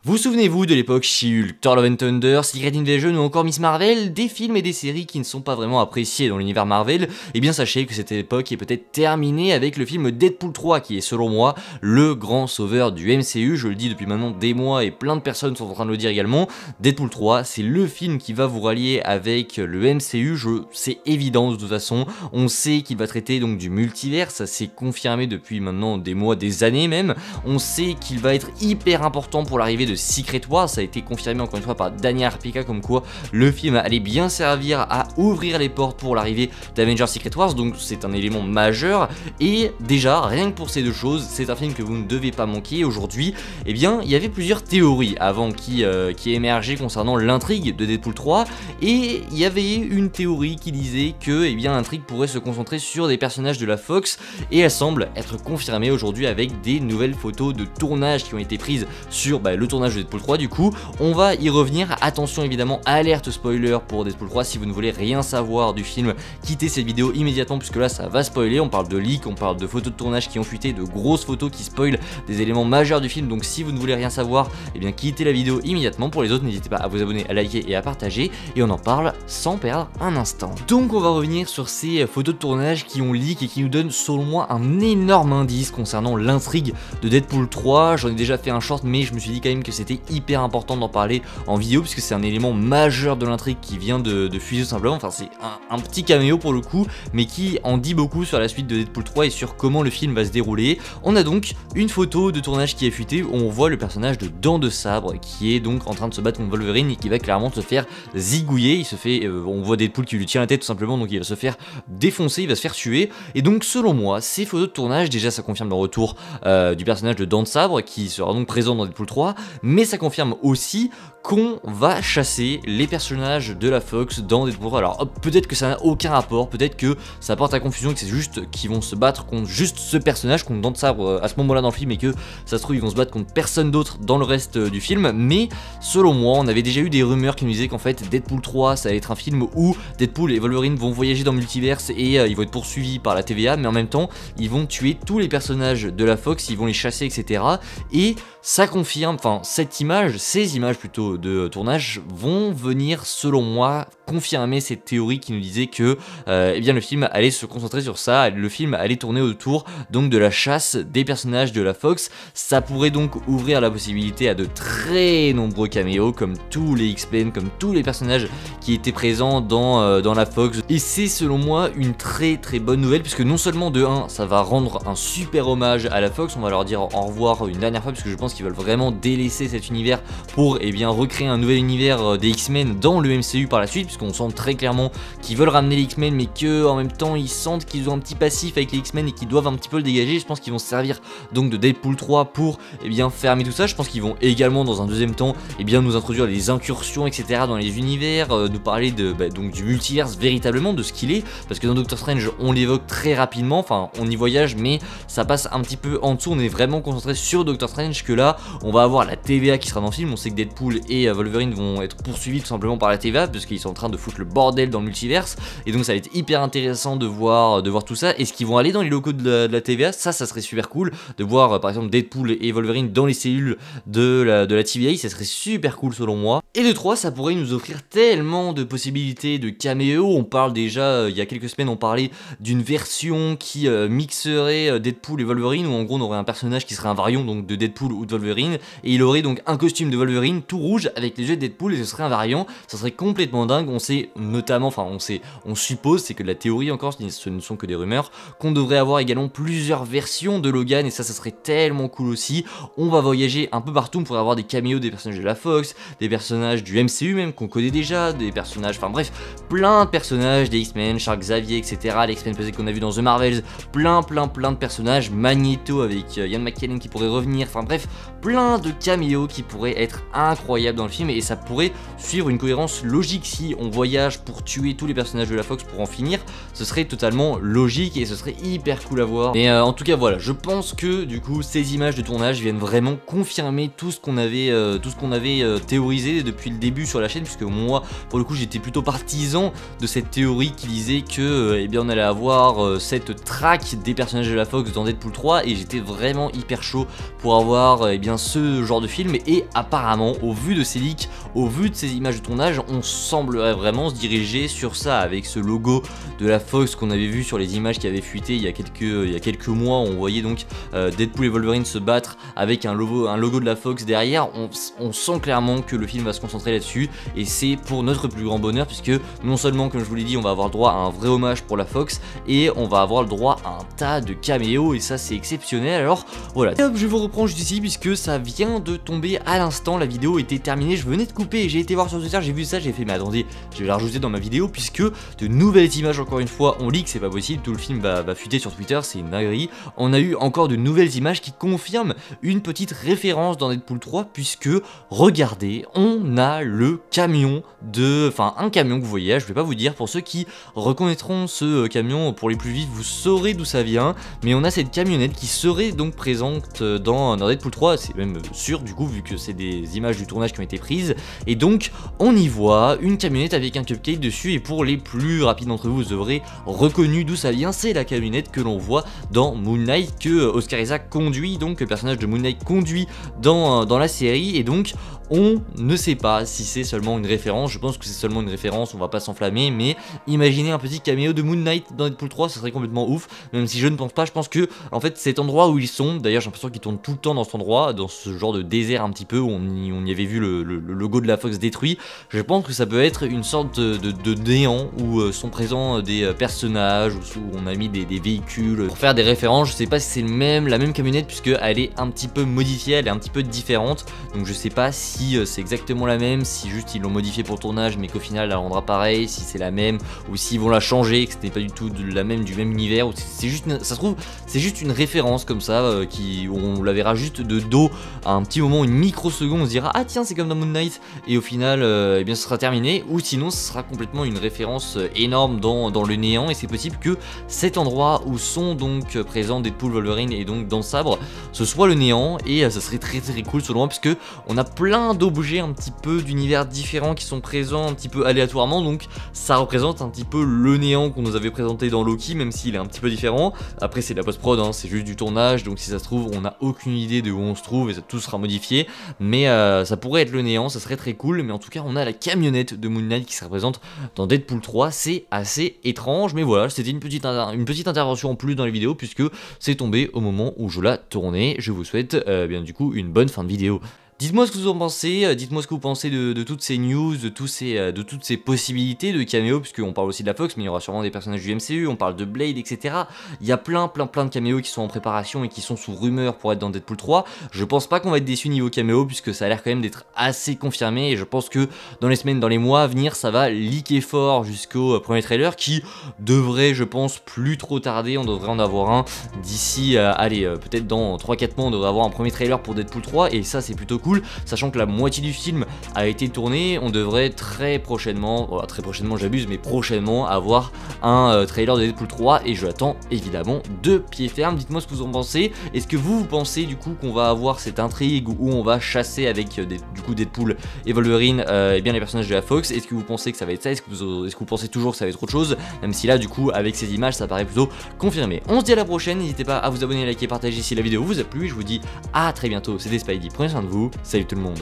Vous souvenez-vous de l'époque She-Hulk, Thor Love and Thunder, Secret Invasion ou encore Miss Marvel, des films et des séries qui ne sont pas vraiment appréciés dans l'univers Marvel? Eh bien sachez que cette époque est peut-être terminée avec le film Deadpool 3 qui est selon moi le grand sauveur du MCU, je le dis depuis maintenant des mois et plein de personnes sont en train de le dire également. Deadpool 3 c'est le film qui va vous rallier avec le MCU, c'est évident de toute façon, on sait qu'il va traiter donc du multivers, ça s'est confirmé depuis maintenant des mois, des années même, on sait qu'il va être hyper important pour l'arrivée de Secret Wars, ça a été confirmé encore une fois par Daniel Arpica comme quoi le film allait bien servir à ouvrir les portes pour l'arrivée d'Avengers Secret Wars, donc c'est un élément majeur et déjà rien que pour ces deux choses c'est un film que vous ne devez pas manquer. Aujourd'hui eh bien il y avait plusieurs théories avant qui émergeaient concernant l'intrigue de Deadpool 3 et il y avait une théorie qui disait que eh bien l'intrigue pourrait se concentrer sur des personnages de la Fox et elle semble être confirmée aujourd'hui avec des nouvelles photos de tournage qui ont été prises sur le tournage de Deadpool 3. Du coup on va y revenir, attention évidemment, alerte spoiler pour Deadpool 3, si vous ne voulez rien savoir du film quittez cette vidéo immédiatement puisque là ça va spoiler, on parle de leaks, on parle de photos de tournage qui ont fuité, de grosses photos qui spoilent des éléments majeurs du film, donc si vous ne voulez rien savoir eh bien quittez la vidéo immédiatement. Pour les autres n'hésitez pas à vous abonner, à liker et à partager et on en parle sans perdre un instant. Donc on va revenir sur ces photos de tournage qui ont leak et qui nous donnent selon moi un énorme indice concernant l'intrigue de Deadpool 3, j'en ai déjà fait un short mais je me suis dit quand même que c'était hyper important d'en parler en vidéo puisque c'est un élément majeur de l'intrigue qui vient de fuser tout simplement, enfin c'est un petit caméo pour le coup mais qui en dit beaucoup sur la suite de Deadpool 3 et sur comment le film va se dérouler. On a donc une photo de tournage qui est fuitée où on voit le personnage de Dents de Sabre qui est donc en train de se battre contre Wolverine et qui va clairement se faire zigouiller, il se fait, on voit Deadpool qui lui tient la tête tout simplement, donc il va se faire défoncer, il va se faire tuer et donc selon moi ces photos de tournage, déjà ça confirme le retour du personnage de Dents de Sabre qui sera donc présent dans Deadpool 3 mais ça confirme aussi qu'on va chasser les personnages de la Fox dans Deadpool 3. Alors peut-être que ça n'a aucun rapport, peut-être que ça porte à confusion, que c'est juste qu'ils vont se battre contre juste ce personnage, contre Dents de Sabre à ce moment là dans le film et que ça se trouve ils vont se battre contre personne d'autre dans le reste du film, mais selon moi on avait déjà eu des rumeurs qui nous disaient qu'en fait Deadpool 3 ça allait être un film où Deadpool et Wolverine vont voyager dans le multiverse et ils vont être poursuivis par la TVA mais en même temps ils vont tuer tous les personnages de la Fox, ils vont les chasser etc. Et ça confirme, enfin ces images plutôt de tournage vont venir selon moi confirmer cette théorie qui nous disait que eh bien le film allait se concentrer sur ça, le film allait tourner autour donc de la chasse des personnages de la Fox. Ça pourrait donc ouvrir la possibilité à de très nombreux caméos comme tous les X-Men, comme tous les personnages qui étaient présents dans la Fox et c'est selon moi une très bonne nouvelle puisque non seulement de 1 ça va rendre un super hommage à la Fox, on va leur dire au revoir une dernière fois puisque je pense qu'ils veulent vraiment délaisser cet univers pour eh bien recréer un nouvel univers des X-Men dans le MCU par la suite puisqu'on sent très clairement qu'ils veulent ramener les X-Men mais que en même temps ils sentent qu'ils ont un petit passif avec les X-Men et qu'ils doivent un petit peu le dégager. Je pense qu'ils vont se servir donc de Deadpool 3 pour eh bien fermer tout ça. Je pense qu'ils vont également dans un deuxième temps eh bien nous introduire des incursions etc dans les univers, nous parler de donc du multiverse véritablement, de ce qu'il est, parce que dans Doctor Strange on l'évoque très rapidement, enfin on y voyage mais ça passe un petit peu en dessous, on est vraiment concentré sur Doctor Strange que là on va avoir la TVA qui sera dans le film. On sait que Deadpool et Wolverine vont être poursuivis tout simplement par la TVA parce qu'ils sont en train de foutre le bordel dans le multiverse et donc ça va être hyper intéressant de voir tout ça. Est-ce qu'ils vont aller dans les locaux de la TVA? Ça serait super cool de voir par exemple Deadpool et Wolverine dans les cellules de la TVA, ça serait super cool selon moi. Et de 3 ça pourrait nous offrir tellement de possibilités de caméo. On parle déjà, il y a quelques semaines on parlait d'une version qui mixerait Deadpool et Wolverine où en gros on aurait un personnage qui serait un variant donc de Deadpool ou de Wolverine et il aurait donc un costume de Wolverine tout rouge avec les yeux de Deadpool et ce serait un variant, ça serait complètement dingue. On sait notamment, enfin on suppose, c'est que de la théorie encore, ce ne sont que des rumeurs, qu'on devrait avoir également plusieurs versions de Logan et ça serait tellement cool aussi. On va voyager un peu partout, on pourrait avoir des caméos des personnages de la Fox, des personnages du MCU même qu'on connaît déjà, des personnages, enfin bref, plein de personnages, des X-Men, Charles Xavier etc, les X-Men peut-être qu'on a vu dans The Marvels, plein de personnages, Magneto avec Ian McKellen qui pourrait revenir, enfin bref, plein de caméos qui pourraient être incroyables dans le film et ça pourrait suivre une cohérence logique. Si on voyage pour tuer tous les personnages de la Fox pour en finir, ce serait totalement logique et ce serait hyper cool à voir. Mais en tout cas voilà, je pense que du coup ces images de tournage viennent vraiment confirmer tout ce qu'on avait théorisé depuis le début sur la chaîne, puisque moi pour le coup j'étais plutôt partisan de cette théorie qui disait que eh bien on allait avoir cette traque des personnages de la Fox dans Deadpool 3 et j'étais vraiment hyper chaud pour avoir eh bien ce genre de film, et apparemment au vu de ces leaks, au vu de ces images de tournage, on semblerait vraiment se diriger sur ça, avec ce logo de la Fox qu'on avait vu sur les images qui avaient fuité il y a quelques mois. On voyait donc Deadpool et Wolverine se battre avec un logo de la Fox derrière. On sent clairement que le film va se concentrer là-dessus, et c'est pour notre plus grand bonheur, puisque non seulement, comme je vous l'ai dit, on va avoir le droit à un vrai hommage pour la Fox, et on va avoir le droit à un tas de caméos, et ça c'est exceptionnel. Alors voilà, et hop, je vous reprends juste ici puisque ça vient de tomber à l'instant, la vidéo était terminée, je venais de couper et j'ai été voir sur Twitter, j'ai vu ça, j'ai fait mais attendez, je vais la rajouter dans ma vidéo, puisque de nouvelles images encore une fois on leak, c'est pas possible, tout le film va fuiter sur Twitter, c'est une dinguerie. On a eu encore de nouvelles images qui confirment une petite référence dans Deadpool 3, puisque regardez, on a le camion un camion que vous voyez, je vais pas vous dire, pour ceux qui reconnaîtront ce camion, pour les plus vifs, vous saurez d'où ça vient, mais on a cette camionnette qui serait donc présente dans Deadpool 3, c'est même sûr du coup vu que c'est des images du tournage qui ont été prises, et donc on y voit une camionnette avec un cupcake dessus, et pour les plus rapides d'entre vous, vous aurez reconnu d'où ça vient, c'est la camionnette que l'on voit dans Moon Knight, que Oscar Isaac conduit, donc le personnage de Moon Knight conduit dans la série, et donc on ne sait pas si c'est seulement une référence, je pense que c'est seulement une référence, on va pas s'enflammer, mais imaginez un petit caméo de Moon Knight dans Deadpool 3, ça serait complètement ouf, même si je ne pense pas, je pense que en fait cet endroit où ils sont, d'ailleurs j'ai l'impression qu'ils tournent tout le temps dans cet endroit, dans ce genre de désert un petit peu, où on y avait vu le logo de la Fox détruit, je pense que ça peut être une sorte de néant où sont présents des personnages, où on a mis des véhicules, pour faire des références. Je sais pas si c'est la même camionnette, puisque elle est un petit peu modifiée, elle est un petit peu différente, donc je sais pas si c'est exactement la même, si juste ils l'ont modifiée pour le tournage mais qu'au final elle la rendra pareil, si c'est la même, ou s'ils vont la changer, que ce n'est pas du tout la même du même univers, ou c'est juste ça se trouve c'est juste une référence comme ça, où on la verra juste de dos à un petit moment, une microseconde, on se dira ah tiens c'est comme dans Moon Knight, et au final eh bien ce sera terminé, ou sinon ce sera complètement une référence énorme dans le néant, et c'est possible que cet endroit où sont donc présents Deadpool, Wolverine et donc dans le sabre, ce soit le néant, et ça serait très cool selon moi, puisque on a plein d'objets un petit peu d'univers différents qui sont présents un petit peu aléatoirement, donc ça représente un petit peu le néant qu'on nous avait présenté dans Loki, même s'il est un petit peu différent. Après c'est de la post-prod, hein, c'est juste du tournage, donc si ça se trouve on n'a aucune idée de où on se trouve et ça tout sera modifié, mais ça pourrait être le néant, ça serait très cool. Mais en tout cas on a la camionnette de Moon Knight qui se représente dans Deadpool 3, c'est assez étrange, mais voilà, c'était une petite intervention en plus dans les vidéos, puisque c'est tombé au moment où je la tournais. Je vous souhaite bien du coup une bonne fin de vidéo. Dites-moi ce que vous en pensez, dites-moi ce que vous pensez de toutes ces news, de toutes ces possibilités de caméos, puisqu'on parle aussi de la Fox, mais il y aura sûrement des personnages du MCU, on parle de Blade, etc. Il y a plein de caméos qui sont en préparation et qui sont sous rumeur pour être dans Deadpool 3. Je pense pas qu'on va être déçu niveau caméo, puisque ça a l'air quand même d'être assez confirmé, et je pense que dans les semaines, dans les mois à venir, ça va leaker fort jusqu'au premier trailer, qui devrait, je pense, plus trop tarder. On devrait en avoir un d'ici, allez, peut-être dans 3-4 mois, on devrait avoir un premier trailer pour Deadpool 3, et ça c'est plutôt cool. Sachant que la moitié du film a été tournée, on devrait très prochainement j'abuse, mais prochainement avoir un trailer de Deadpool 3, et je l'attends évidemment de pied ferme. Dites-moi ce que vous en pensez. Est-ce que vous pensez du coup qu'on va avoir cette intrigue où on va chasser avec du coup Deadpool et Wolverine et bien les personnages de la Fox? Est-ce que vous pensez que ça va être ça? Est-ce que vous pensez toujours que ça va être autre chose? Même si là du coup avec ces images ça paraît plutôt confirmé. On se dit à la prochaine, n'hésitez pas à vous abonner, liker, partager si la vidéo vous a plu, je vous dis à très bientôt, c'était Spidey, prenez soin de vous, salut tout le monde.